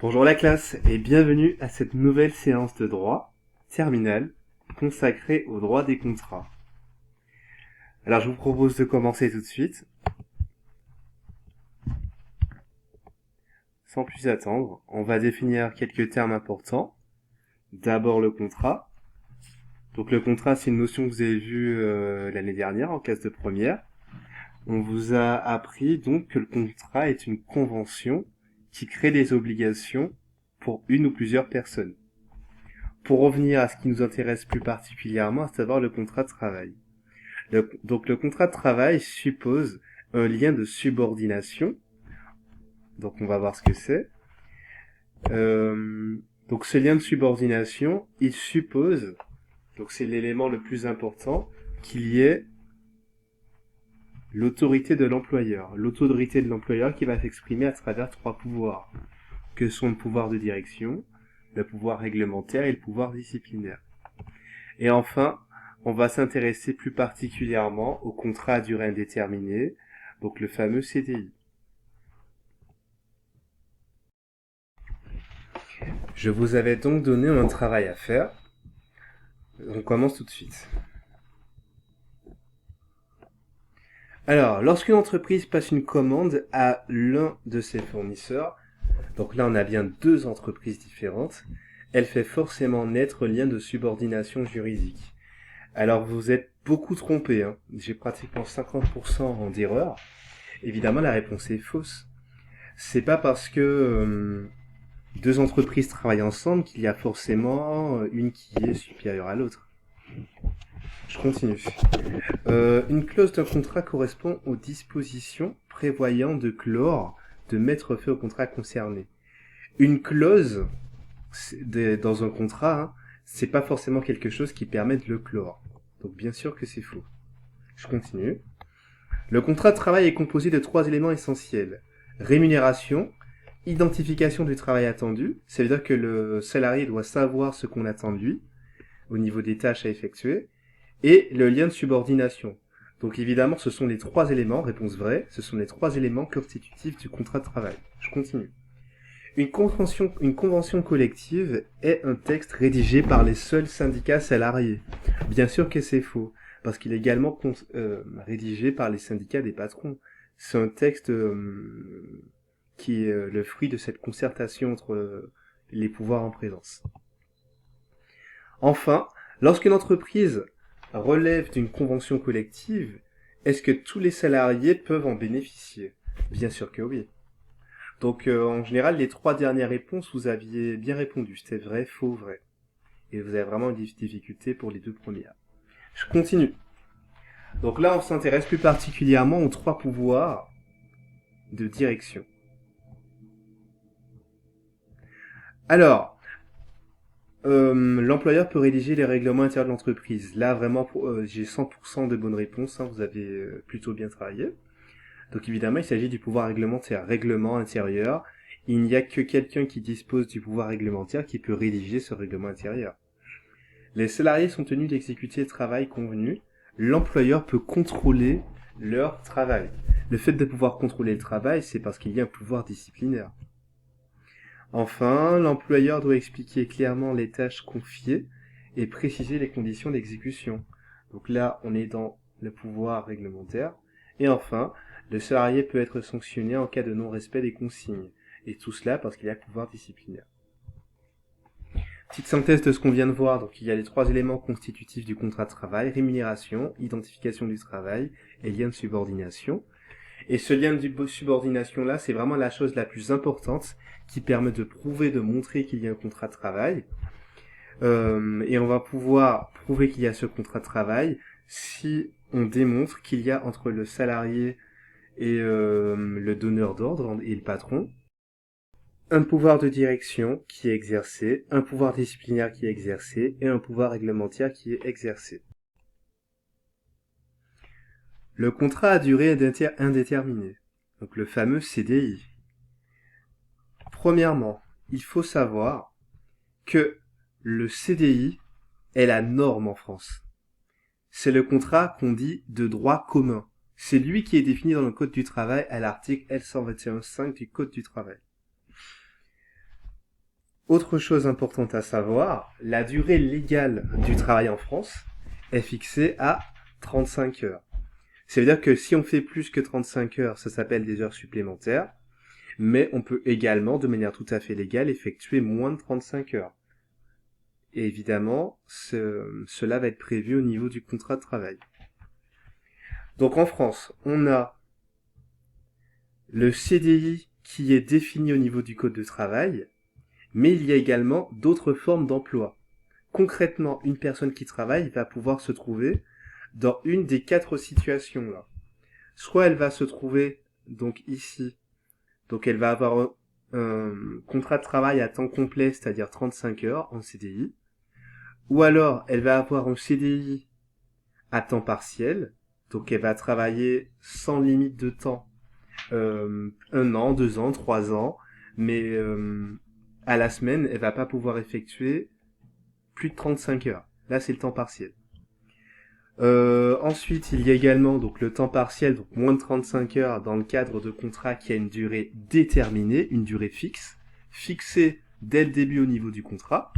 Bonjour la classe et bienvenue à cette nouvelle séance de droit terminale consacrée au droit des contrats. Alors je vous propose de commencer tout de suite. Sans plus attendre, on va définir quelques termes importants. D'abord le contrat. Donc le contrat, c'est une notion que vous avez vue l'année dernière en classe de première. On vous a appris donc que le contrat est une convention qui crée des obligations pour une ou plusieurs personnes. Pour revenir à ce qui nous intéresse plus particulièrement, à savoir le contrat de travail. Donc le contrat de travail suppose un lien de subordination. Donc on va voir ce que c'est. Donc ce lien de subordination, il suppose, donc c'est l'élément le plus important, qu'il y ait l'autorité de l'employeur. L'autorité de l'employeur qui va s'exprimer à travers trois pouvoirs, que sont le pouvoir de direction, le pouvoir réglementaire et le pouvoir disciplinaire. Et enfin, on va s'intéresser plus particulièrement au contrat à durée indéterminée, donc le fameux CDI. Je vous avais donc donné un travail à faire. On commence tout de suite. Alors, lorsqu'une entreprise passe une commande à l'un de ses fournisseurs, donc là on a bien deux entreprises différentes, elle fait forcément naître un lien de subordination juridique. Alors vous êtes beaucoup trompé, hein. J'ai pratiquement 50% d'erreur. Évidemment la réponse est fausse. C'est pas parce que deux entreprises travaillent ensemble qu'il y a forcément une qui est supérieure à l'autre. Je continue. Une clause d'un contrat correspond aux dispositions prévoyant de clore, de mettre fin au contrat concerné. Une clause dans un contrat, hein, c'est pas forcément quelque chose qui permet de le clore. Donc bien sûr que c'est faux. Je continue. Le contrat de travail est composé de trois éléments essentiels. Rémunération, identification du travail attendu, ça veut dire que le salarié doit savoir ce qu'on attend de lui au niveau des tâches à effectuer, et le lien de subordination. Donc évidemment, ce sont les trois éléments, réponse vraie, ce sont les trois éléments constitutifs du contrat de travail. Je continue. Une convention collective est un texte rédigé par les seuls syndicats salariés. Bien sûr que c'est faux, parce qu'il est également rédigé par les syndicats des patrons. C'est un texte qui est le fruit de cette concertation entre les pouvoirs en présence. Enfin, lorsqu'une entreprise relève d'une convention collective, est-ce que tous les salariés peuvent en bénéficier? Bien sûr que oui. Donc en général, les trois dernières réponses, vous aviez bien répondu. C'était vrai, faux, vrai. Et vous avez vraiment une difficulté pour les deux premières. Je continue. Donc là, on s'intéresse plus particulièrement aux trois pouvoirs de direction. Alors, l'employeur peut rédiger les règlements intérieurs de l'entreprise. Là, vraiment, j'ai 100% de bonnes réponses. Hein, vous avez plutôt bien travaillé. Donc évidemment, il s'agit du pouvoir réglementaire, règlement intérieur. Il n'y a que quelqu'un qui dispose du pouvoir réglementaire qui peut rédiger ce règlement intérieur. Les salariés sont tenus d'exécuter le travail convenu. L'employeur peut contrôler leur travail. Le fait de pouvoir contrôler le travail, c'est parce qu'il y a un pouvoir disciplinaire. Enfin, l'employeur doit expliquer clairement les tâches confiées et préciser les conditions d'exécution. Donc là, on est dans le pouvoir réglementaire. Et enfin, le salarié peut être sanctionné en cas de non-respect des consignes. Et tout cela parce qu'il y a le pouvoir disciplinaire. Petite synthèse de ce qu'on vient de voir. Donc il y a les trois éléments constitutifs du contrat de travail: rémunération, identification du travail et lien de subordination. Et ce lien de subordination-là, c'est vraiment la chose la plus importante qui permet de prouver, de montrer qu'il y a un contrat de travail. Et on va pouvoir prouver qu'il y a ce contrat de travail si on démontre qu'il y a entre le salarié et le donneur d'ordre et le patron un pouvoir de direction qui est exercé, un pouvoir disciplinaire qui est exercé et un pouvoir réglementaire qui est exercé. Le contrat à durée indéterminée, donc le fameux CDI. Premièrement, il faut savoir que le CDI est la norme en France. C'est le contrat qu'on dit de droit commun. C'est lui qui est défini dans le Code du travail à l'article L121.5 du Code du travail. Autre chose importante à savoir, la durée légale du travail en France est fixée à 35 heures. Ça veut dire que si on fait plus que 35 heures, ça s'appelle des heures supplémentaires, mais on peut également, de manière tout à fait légale, effectuer moins de 35 heures. Et évidemment, cela va être prévu au niveau du contrat de travail. Donc en France, on a le CDI qui est défini au niveau du Code du travail, mais il y a également d'autres formes d'emploi. Concrètement, une personne qui travaille va pouvoir se trouver dans une des 4 situations là. Soit elle va se trouver donc ici, donc elle va avoir un contrat de travail à temps complet, c'est-à-dire 35 heures en CDI, ou alors elle va avoir un CDI à temps partiel, donc elle va travailler sans limite de temps, 1 an, 2 ans, 3 ans, mais à la semaine, elle va pas pouvoir effectuer plus de 35 heures. Là, c'est le temps partiel. Ensuite, il y a également donc le temps partiel, donc moins de 35 heures dans le cadre de contrat qui a une durée déterminée, une durée fixe, fixée dès le début au niveau du contrat.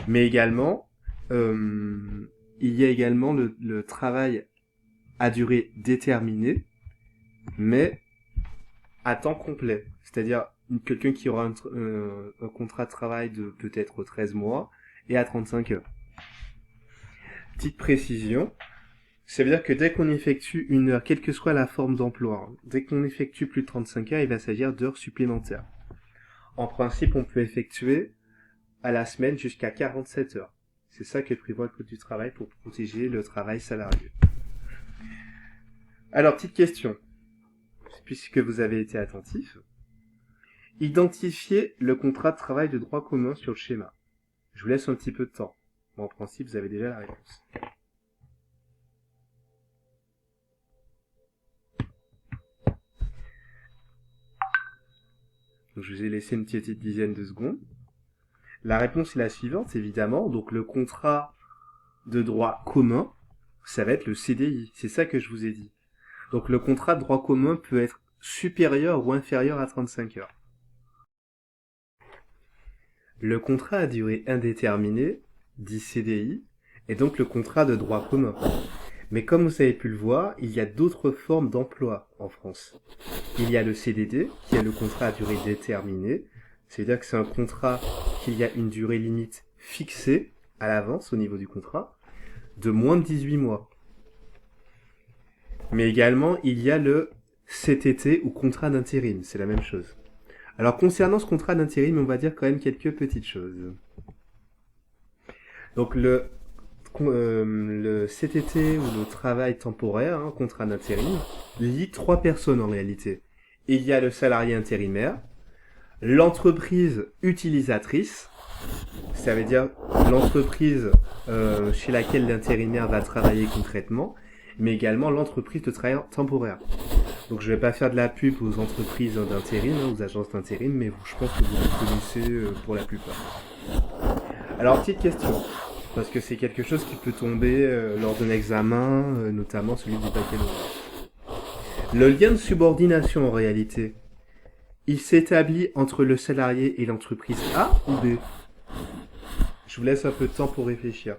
Mais également, il y a également le travail à durée déterminée, mais à temps complet. C'est-à-dire quelqu'un qui aura un contrat de travail de peut-être 13 mois et à 35 heures. Petite précision, ça veut dire que dès qu'on effectue une heure, quelle que soit la forme d'emploi, dès qu'on effectue plus de 35 heures, il va s'agir d'heures supplémentaires. En principe, on peut effectuer à la semaine jusqu'à 47 heures. C'est ça que prévoit le Code du travail pour protéger le travail salarié. Alors, petite question, puisque vous avez été attentif. Identifiez le contrat de travail de droit commun sur le schéma. Je vous laisse un petit peu de temps. Mais en principe, vous avez déjà la réponse. Donc, je vous ai laissé une petite dizaine de secondes. La réponse est la suivante, évidemment. Donc, le contrat de droit commun, ça va être le CDI. C'est ça que je vous ai dit. Donc, le contrat de droit commun peut être supérieur ou inférieur à 35 heures. Le contrat à durée indéterminée, dit CDI, est donc le contrat de droit commun. Mais comme vous avez pu le voir, il y a d'autres formes d'emploi en France. Il y a le CDD, qui est le contrat à durée déterminée, c'est-à-dire que c'est un contrat qu'il y a une durée limite fixée à l'avance au niveau du contrat, de moins de 18 mois. Mais également, il y a le CTT ou contrat d'intérim, c'est la même chose. Alors concernant ce contrat d'intérim, on va dire quand même quelques petites choses. Donc le CTT ou le travail temporaire, contrat d'intérim, lie 3 personnes en réalité. Il y a le salarié intérimaire, l'entreprise utilisatrice, ça veut dire l'entreprise chez laquelle l'intérimaire va travailler concrètement, mais également l'entreprise de travail temporaire. Donc je vais pas faire de la pub aux entreprises d'intérim, aux agences d'intérim, mais je pense que vous les connaissez pour la plupart. Alors petite question, parce que c'est quelque chose qui peut tomber lors d'un examen, notamment celui du baccalauréat. Le lien de subordination en réalité, il s'établit entre le salarié et l'entreprise A ou B? Je vous laisse un peu de temps pour réfléchir.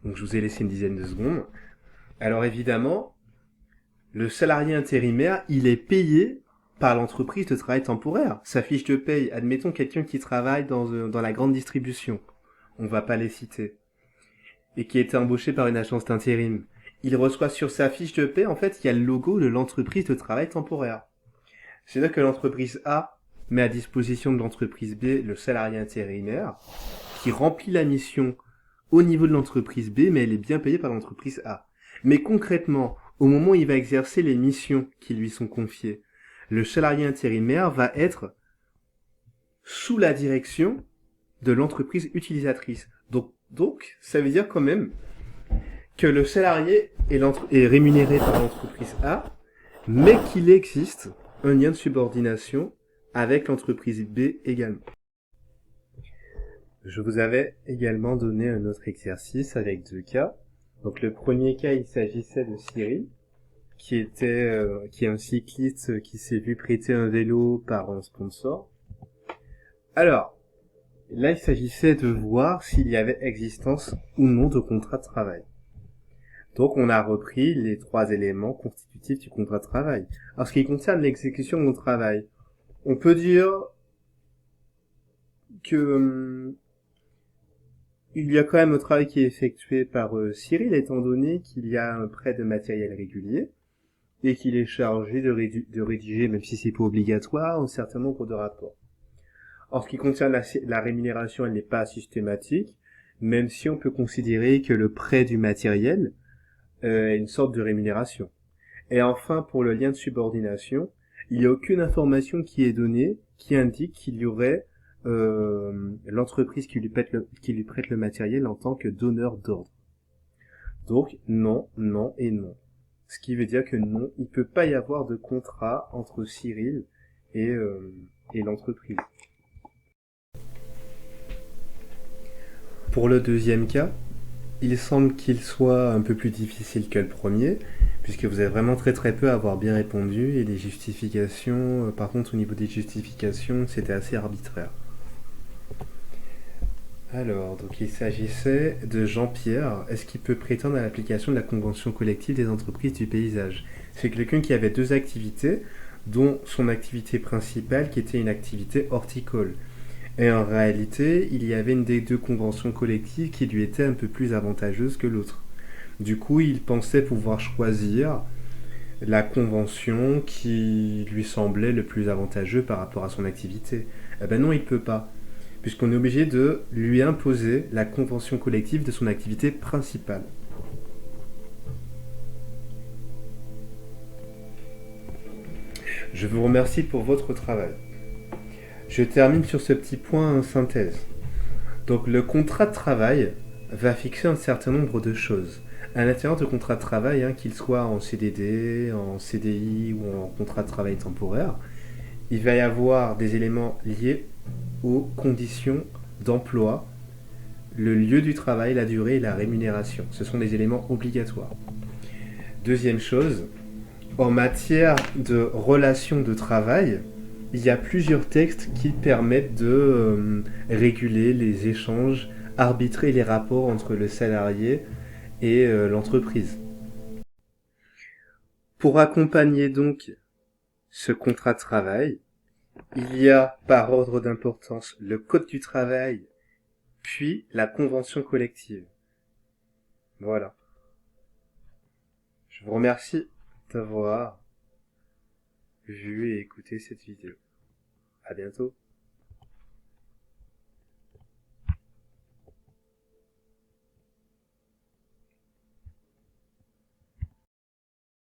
Donc je vous ai laissé une dizaine de secondes. Alors évidemment, le salarié intérimaire, il est payé par l'entreprise de travail temporaire. Sa fiche de paye, admettons quelqu'un qui travaille dans la grande distribution, on va pas les citer, et qui a été embauché par une agence d'intérim. Il reçoit sur sa fiche de paie, en fait, il y a le logo de l'entreprise de travail temporaire. C'est-à-dire que l'entreprise A met à disposition de l'entreprise B le salarié intérimaire, qui remplit la mission au niveau de l'entreprise B, mais elle est bien payée par l'entreprise A. Mais concrètement, au moment où il va exercer les missions qui lui sont confiées, le salarié intérimaire va être sous la direction de l'entreprise utilisatrice. Donc, ça veut dire quand même que le salarié est rémunéré par l'entreprise A, mais qu'il existe un lien de subordination avec l'entreprise B également. Je vous avais également donné un autre exercice avec 2 cas. Donc le premier cas, il s'agissait de Cyril, qui est un cycliste qui s'est vu prêter un vélo par un sponsor. Alors, là, il s'agissait de voir s'il y avait existence ou non de contrat de travail. Donc, on a repris les 3 éléments constitutifs du contrat de travail. Alors, ce qui concerne l'exécution du travail, on peut dire que il y a quand même un travail qui est effectué par Cyril, étant donné qu'il y a un prêt de matériel régulier et qu'il est chargé de rédiger, même si c'est pas obligatoire, un certain nombre de rapports. En ce qui concerne la rémunération, elle n'est pas systématique, même si on peut considérer que le prêt du matériel est une sorte de rémunération. Et enfin, pour le lien de subordination, il n'y a aucune information qui est donnée qui indique qu'il y aurait l'entreprise qui lui prête le matériel en tant que donneur d'ordre. Donc non, non et non. Ce qui veut dire que non, il peut pas y avoir de contrat entre Cyril et l'entreprise. Pour le deuxième cas, il semble qu'il soit un peu plus difficile que le premier, puisque vous êtes vraiment très peu à avoir bien répondu, et les justifications, par contre au niveau des justifications, c'était assez arbitraire. Alors, donc il s'agissait de Jean-Pierre. Est-ce qu'il peut prétendre à l'application de la convention collective des entreprises du paysage? C'est quelqu'un qui avait 2 activités, dont son activité principale qui était une activité horticole. Et en réalité, il y avait une des 2 conventions collectives qui lui était un peu plus avantageuse que l'autre. Du coup, il pensait pouvoir choisir la convention qui lui semblait le plus avantageux par rapport à son activité. Eh ben non, il peut pas, puisqu'on est obligé de lui imposer la convention collective de son activité principale. Je vous remercie pour votre travail. Je termine sur ce petit point en synthèse. Donc le contrat de travail va fixer un certain nombre de choses. À l'intérieur de contrat de travail, qu'il soit en CDD, en CDI ou en contrat de travail temporaire, il va y avoir des éléments liés aux conditions d'emploi, le lieu du travail, la durée et la rémunération. Ce sont des éléments obligatoires. Deuxième chose, en matière de relations de travail, il y a plusieurs textes qui permettent de réguler les échanges, arbitrer les rapports entre le salarié et l'entreprise. Pour accompagner donc ce contrat de travail, il y a par ordre d'importance le code du travail, puis la convention collective. Voilà. Je vous remercie d'avoir vu et écouté cette vidéo. À bientôt.